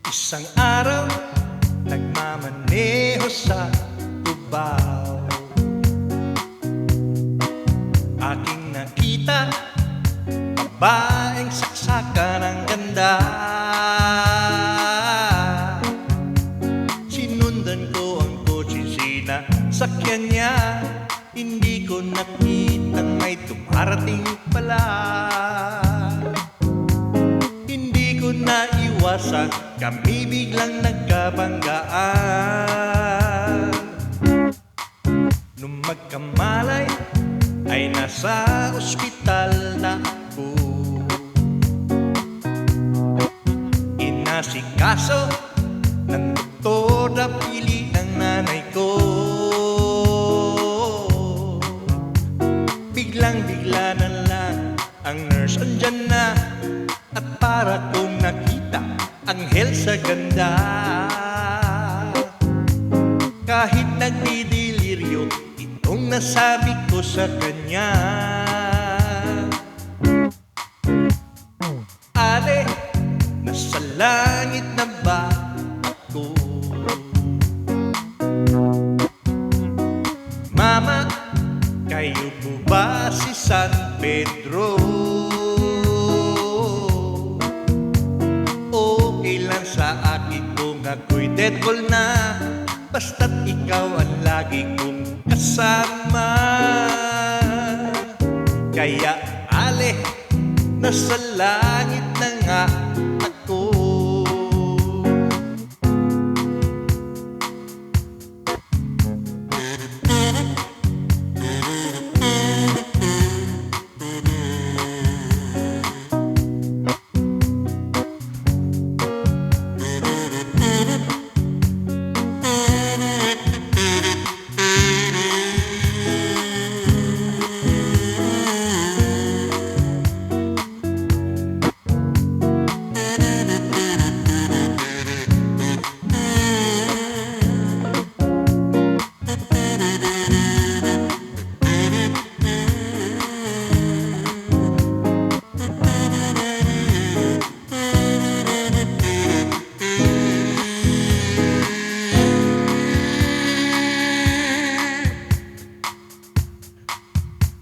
Isang araw, nagmamaneho sa Cubao. Aking nakita, babaeng saksakan ng ganda. Sinundan ko ang kotse, sinasakyan niya. Hindi ko nakitang may dumarating pala. Hindi ko naiwasan, kami biglang nagkabanggaan. Nung magkamalay, ay nasa ospital na ako. Inasikaso ng doktor na pili ng nanay ko. Biglang-bigla na lang ang nurse andyan na, at para kong nakita anghel sa ganda. Kahit nagdidiliryo, itong nasabi ko sa kanya. Ale, nasa langit na ba ako? Mama, kayo po ba si San Pedro? Okay lang sa akin kung ako'y deadball na, basta't ikaw ang lagi kong kasama. Kaya ale, nasa langit na nga ako.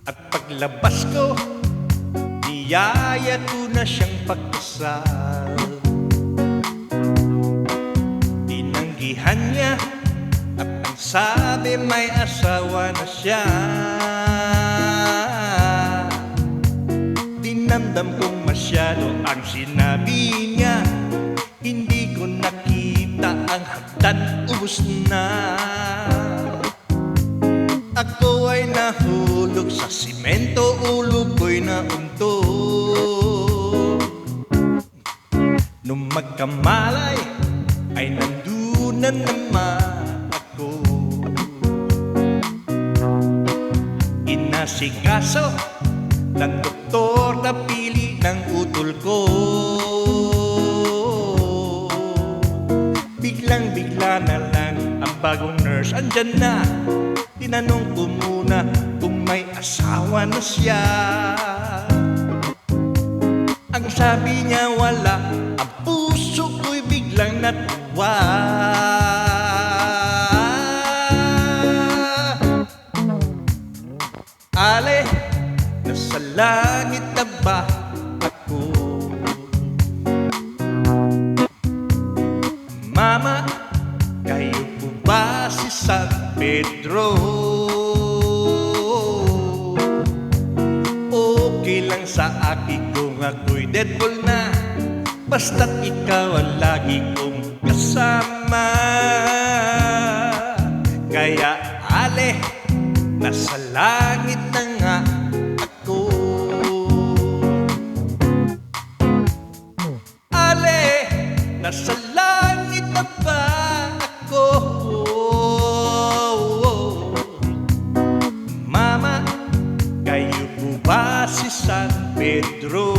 At paglabas ko, niyaya ko na siyang pagkasal. Tinanggihan niya at ang sabi may asawa na siya. Dinamdam kong masyado ang sinabi niya. Hindi ko nakita ang hagdan, ubos na. Ako ay nahulog sa simento, ulo ko'y nauntog. Nung magkamalay, ay nandun na naman ako. Inasikaso ng doktor na pili ng utol ko. Biglang-bigla na lang ang bagong nurse andyan na. Tinanong ko muna kung may asawa na siya. Ang sabi niya wala, ang puso ko'y biglang natuwa. Ale, nasa langit na ba ako? Mama, kayo po ba si San Pedro? Okay lang sa akin kung ako'y deadball na, basta't ikaw ang lagi kong kasama. Kaya ale, nasa langit na nga ako. Ale, nasa langit na ba ako? Mama, kayo po ba si San Pedro?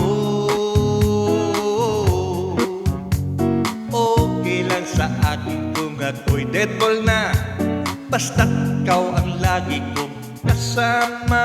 Okay lang sa akin kung ako'y deadball na, basta't ikaw ang lagi kong kasama.